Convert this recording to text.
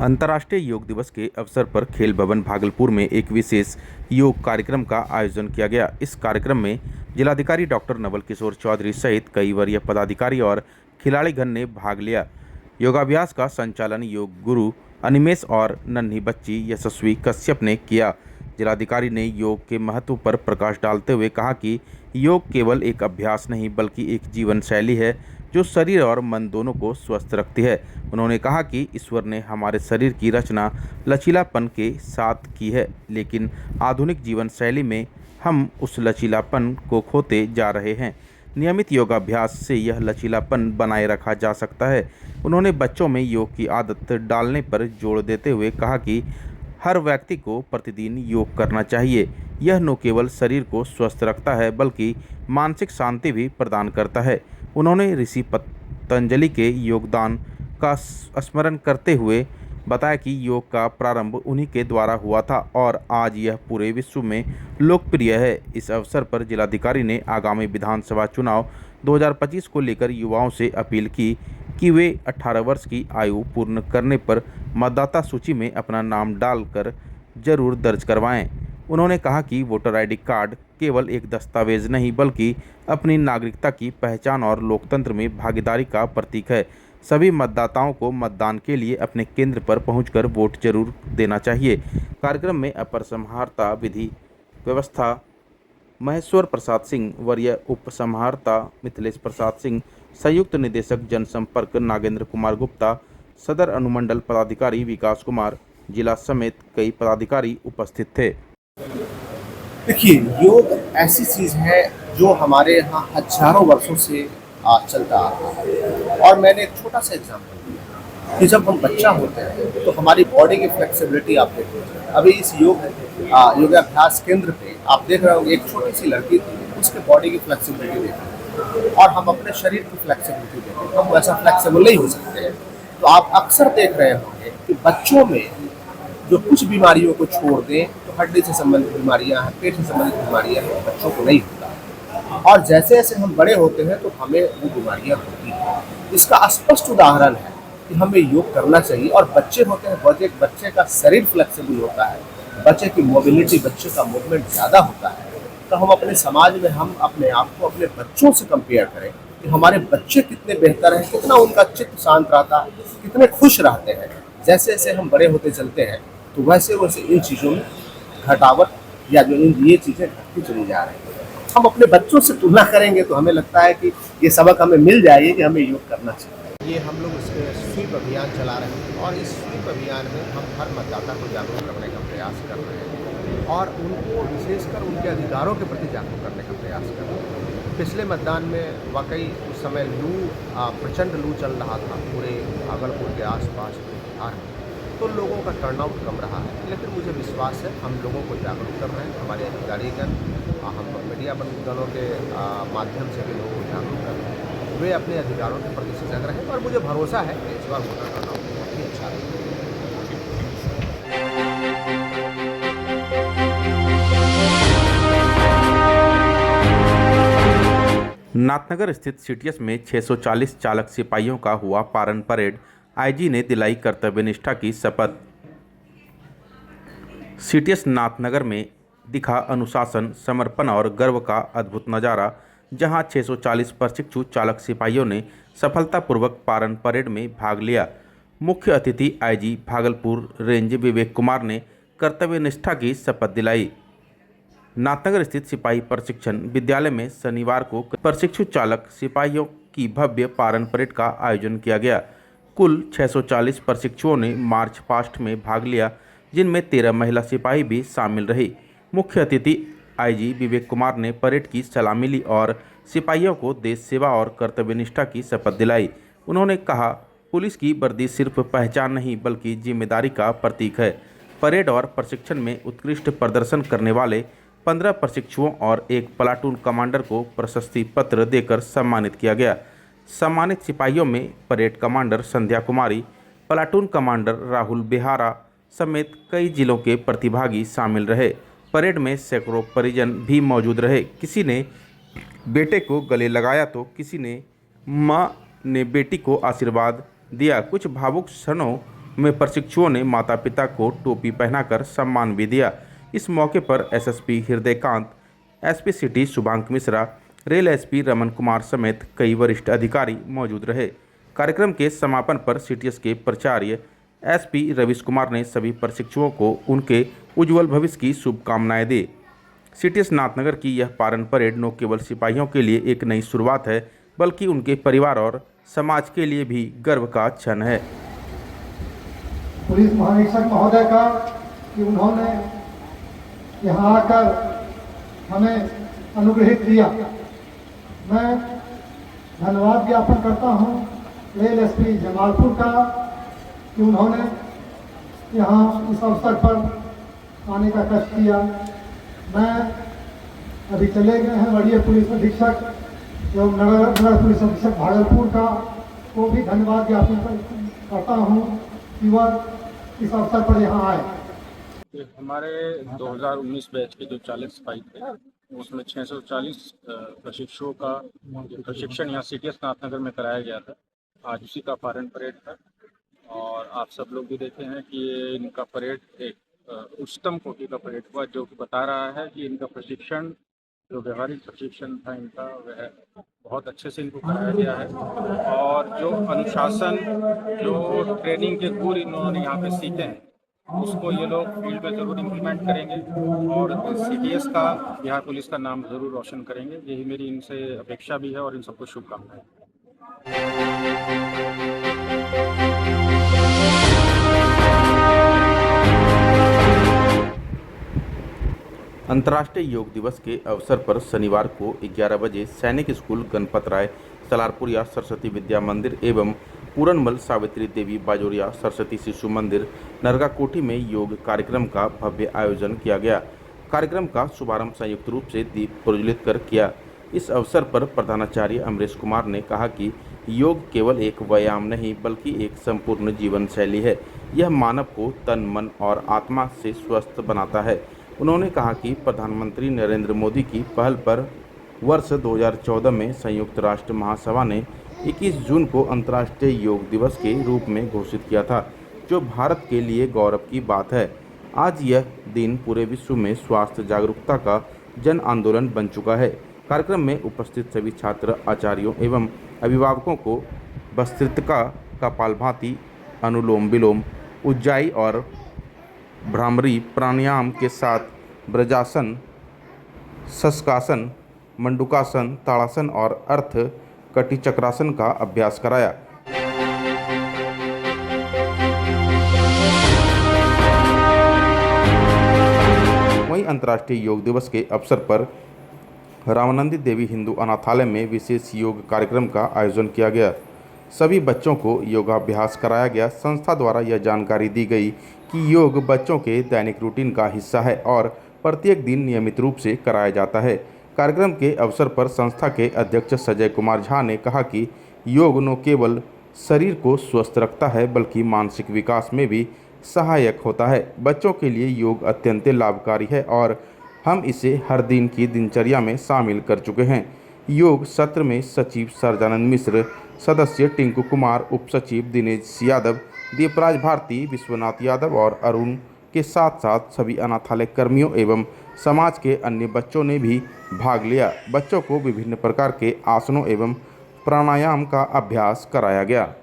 अंतर्राष्ट्रीय योग दिवस के अवसर पर खेल भवन भागलपुर में एक विशेष योग कार्यक्रम का आयोजन किया गया। इस कार्यक्रम में जिलाधिकारी डॉक्टर नवल किशोर चौधरी सहित कई वरीय पदाधिकारी और खिलाड़ीगण ने भाग लिया। योगाभ्यास का संचालन योग गुरु अनिमेष और नन्ही बच्ची यशस्वी कश्यप ने किया। जिलाधिकारी ने योग के महत्व पर प्रकाश डालते हुए कहा कि योग केवल एक अभ्यास नहीं बल्कि एक जीवन शैली है जो शरीर और मन दोनों को स्वस्थ रखती है। उन्होंने कहा कि ईश्वर ने हमारे शरीर की रचना लचीलापन के साथ की है, लेकिन आधुनिक जीवन शैली में हम उस लचीलापन को खोते जा रहे हैं। नियमित योगाभ्यास से यह लचीलापन बनाए रखा जा सकता है। उन्होंने बच्चों में योग की आदत डालने पर जोर देते हुए कहा कि हर व्यक्ति को प्रतिदिन योग करना चाहिए। यह न केवल शरीर को स्वस्थ रखता है बल्कि मानसिक शांति भी प्रदान करता है। उन्होंने ऋषि पतंजलि के योगदान का स्मरण करते हुए बताया कि योग का प्रारंभ उन्हीं के द्वारा हुआ था और आज यह पूरे विश्व में लोकप्रिय है। इस अवसर पर जिलाधिकारी ने आगामी विधानसभा चुनाव 2025 को लेकर युवाओं से अपील की कि वे 18 वर्ष की आयु पूर्ण करने पर मतदाता सूची में अपना नाम डालकर जरूर दर्ज करवाएं। उन्होंने कहा कि वोटर आईडी कार्ड केवल एक दस्तावेज नहीं बल्कि अपनी नागरिकता की पहचान और लोकतंत्र में भागीदारी का प्रतीक है। सभी मतदाताओं को मतदान के लिए अपने केंद्र पर पहुंचकर वोट जरूर देना चाहिए। कार्यक्रम में अपर समाहर्ता विधि व्यवस्था महेश्वर प्रसाद सिंह, वरीय उप समाहर्ता मिथिलेश प्रसाद सिंह, संयुक्त निदेशक जनसंपर्क नागेंद्र कुमार गुप्ता, सदर अनुमंडल पदाधिकारी विकास कुमार, जिला समेत कई पदाधिकारी उपस्थित थे। देखिए, योग ऐसी चीज़ है जो हमारे यहाँ हजारों वर्षों से चलता आ रहा है। और मैंने एक छोटा सा एग्जाम्पल दिया कि जब हम बच्चा होते हैं तो हमारी बॉडी की फ्लेक्सिबिलिटी आप देख रहे हैं। अभी इस योगाभ्यास केंद्र पे आप देख रहे होंगे, एक छोटी सी लड़की थी, उसके बॉडी की फ्लेक्सिबिलिटी देख रहे हैं और हम अपने शरीर की फ्लेक्सिबिलिटी देख रहे हैं। हम वैसा फ्लेक्सिबल नहीं हो सकते हैं। तो आप अक्सर देख रहे होंगे कि बच्चों में जो कुछ बीमारियों को छोड़ दें तो हड्डी से संबंधित बीमारियां हैं, पेट से संबंधित बीमारियां हैं, बच्चों को नहीं होता। और जैसे जैसे हम बड़े होते हैं तो हमें वो बीमारियां होती हैं। इसका स्पष्ट उदाहरण है कि हमें योग करना चाहिए। और बच्चे होते हैं, बच्चे का शरीर फ्लेक्सिबल होता है, बच्चे की मोबिलिटी, बच्चे का मूवमेंट ज़्यादा होता है। तो हम अपने समाज में हम अपने आप को अपने बच्चों से कंपेयर करें कि हमारे बच्चे कितने बेहतर हैं, कितना उनका चित्त शांत रहता है, कितने खुश रहते हैं। जैसे जैसे हम बड़े होते चलते हैं तो वैसे वैसे इन चीज़ों में घटावट या जो ये चीज़ें घटती चली जा रही हैं। हम अपने बच्चों से तुलना करेंगे तो हमें लगता है कि ये सबक हमें मिल जाएगी कि हमें योग करना चाहिए। ये हम लोग स्वीप अभियान चला रहे हैं और इस स्वीप अभियान में हम हर मतदाता को जागरूक करने का प्रयास कर रहे हैं और उनको विशेषकर उनके अधिकारों के प्रति जागरूक करने का प्रयास कर रहे हैं। पिछले मतदान में वाकई उस समय प्रचंड लू चल रहा था पूरे भागलपुर के आसपास बिहार में, तो लोगों का टर्नआउट कम रहा है। लेकिन मुझे विश्वास है हम लोगों को जागरूक कर रहे हैं, हमारे अधिकारीगण, हम मीडिया गणों के माध्यम से भी लोगों को जागरूक कर रहे हैं। वे अपने अधिकारों के प्रति सजग रहें और मुझे भरोसा है कि इस बार वोटर टर्नआउट बहुत ही अच्छा रहेगा। नाथनगर स्थित सीटीएस में 640 चालक सिपाहियों का हुआ पारण परेड। आईजी ने दिलाई कर्तव्यनिष्ठा की शपथ। सीटीएस नाथनगर में दिखा अनुशासन, समर्पण और गर्व का अद्भुत नज़ारा, जहां 640 प्रशिक्षु चालक सिपाहियों ने सफलतापूर्वक पारण परेड में भाग लिया। मुख्य अतिथि आईजी भागलपुर रेंज विवेक कुमार ने कर्तव्यनिष्ठा की शपथ दिलाई। नाथनगर स्थित सिपाही प्रशिक्षण विद्यालय में शनिवार को प्रशिक्षु चालक सिपाहियों की भव्य पारण परेड का आयोजन किया गया। कुल 640 प्रशिक्षुओं ने मार्च पास्ट में भाग लिया, जिनमें 13 महिला सिपाही भी शामिल रही। मुख्य अतिथि आईजी विवेक कुमार ने परेड की सलामी ली और सिपाहियों को देश सेवा और कर्तव्यनिष्ठा की शपथ दिलाई। उन्होंने कहा, पुलिस की वर्दी सिर्फ पहचान नहीं बल्कि जिम्मेदारी का प्रतीक है। परेड और प्रशिक्षण में उत्कृष्ट प्रदर्शन करने वाले 15 प्रशिक्षुओं और एक प्लाटून कमांडर को प्रशस्ति पत्र देकर सम्मानित किया गया। सम्मानित सिपाहियों में परेड कमांडर संध्या कुमारी, प्लाटून कमांडर राहुल बेहारा समेत कई जिलों के प्रतिभागी शामिल रहे। परेड में सैकड़ों परिजन भी मौजूद रहे। किसी ने बेटे को गले लगाया तो किसी ने मां ने बेटी को आशीर्वाद दिया। कुछ भावुक क्षणों में प्रशिक्षुओं ने माता पिता को टोपी पहनाकर सम्मान भी दिया। इस मौके पर SSP Hridaykant, SP city Shubhank Mishra, rail SP Raman Kumar समेत कई वरिष्ठ अधिकारी मौजूद रहे। कार्यक्रम के समापन पर सीटीएस के प्राचार्य एसपी रविश कुमार ने सभी प्रशिक्षुओं को उनके उज्जवल भविष्य की शुभकामनाएं दी। सीटीएस नाथनगर की यह पारण परेड न केवल सिपाहियों के लिए एक नई शुरुआत है, बल्कि उनके परिवार और समाज के लिए भी गर्व का क्षण है। पुलिस महानिरीक्षक महोदय का कि उन्होंने यहाँ आकर हमें अनुग्रहित किया। मैं धन्यवाद ज्ञापन करता हूँ रेल एसपी जमालपुर का कि उन्होंने यहाँ इस अवसर पर आने का कष्ट किया। मैं अभी चले गए हैं वरीय पुलिस अधीक्षक एवं नगर पुलिस अधीक्षक भागलपुर का को भी धन्यवाद ज्ञापन करता हूँ कि वह इस अवसर पर यहाँ आए। हमारे 2019 बैच के जो 40 सिपाही थे उसमें 640 प्रशिक्षुओं का प्रशिक्षण यहाँ सीटीएस नाथनगर में कराया गया था। आज उसी का पारण परेड था और आप सब लोग भी देखे हैं कि ये इनका परेड एक उच्चतम कोटि का परेड हुआ, जो कि बता रहा है कि इनका प्रशिक्षण जो व्यवहारिक प्रशिक्षण था इनका वह बहुत अच्छे से इनको कराया गया है और जो अनुशासन, जो ट्रेनिंग के गुण इन्होंने यहाँ पे सीखे हैं उसको ये लोग फील्ड में ज़रूर इम्प्लीमेंट करेंगे और सीटीएस का, बिहार पुलिस का नाम ज़रूर रोशन करेंगे। यही मेरी इनसे अपेक्षा भी है और इन सबको शुभकामनाएं। अंतर्राष्ट्रीय योग दिवस के अवसर पर शनिवार को 11 बजे सैनिक स्कूल गणपत राय सलारपुरिया सरस्वती विद्या मंदिर एवं पूरनमल सावित्री देवी बाजोरिया सरस्वती शिशु मंदिर नरगा कोठी में योग कार्यक्रम का भव्य आयोजन किया गया। कार्यक्रम का शुभारंभ संयुक्त रूप से दीप प्रज्वलित कर किया। इस अवसर पर प्रधानाचार्य अमरेश कुमार ने कहा कि योग केवल एक व्यायाम नहीं बल्कि एक संपूर्ण जीवन शैली है। यह मानव को तन, मन और आत्मा से स्वस्थ बनाता है। उन्होंने कहा कि प्रधानमंत्री नरेंद्र मोदी की पहल पर वर्ष 2014 में संयुक्त राष्ट्र महासभा ने 21 जून को अंतर्राष्ट्रीय योग दिवस के रूप में घोषित किया था, जो भारत के लिए गौरव की बात है। आज यह दिन पूरे विश्व में स्वास्थ्य जागरूकता का जन आंदोलन बन चुका है। कार्यक्रम में उपस्थित सभी छात्र, आचार्यों एवं अभिभावकों को भस्त्रिका, कपालभाति, अनुलोम विलोम, उज्जाई और भ्रामरी प्राणायाम के साथ ब्रजासन, शशकासन, मंडूकासन, ताड़ासन और अर्थ कटिचक्रासन का अभ्यास कराया। वहीं अंतर्राष्ट्रीय योग दिवस के अवसर पर रामानंदी देवी हिंदू अनाथालय में विशेष योग कार्यक्रम का आयोजन किया गया। सभी बच्चों को योगाभ्यास कराया गया। संस्था द्वारा यह जानकारी दी गई कि योग बच्चों के दैनिक रूटीन का हिस्सा है और प्रत्येक दिन नियमित रूप से कराया जाता है। कार्यक्रम के अवसर पर संस्था के अध्यक्ष संजय कुमार झा ने कहा कि योग न केवल शरीर को स्वस्थ रखता है बल्कि मानसिक विकास में भी सहायक होता है। बच्चों के लिए योग अत्यंत लाभकारी है और हम इसे हर दिन की दिनचर्या में शामिल कर चुके हैं। योग सत्र में सचिव सरजानंद मिश्र, सदस्य टिंकू कुमार, उप सचिव दिनेश यादव, दीपराज भारती, विश्वनाथ यादव और अरुण के साथ साथ सभी अनाथालय कर्मियों एवं समाज के अन्य बच्चों ने भी भाग लिया। बच्चों को विभिन्न प्रकार के आसनों एवं प्राणायाम का अभ्यास कराया गया।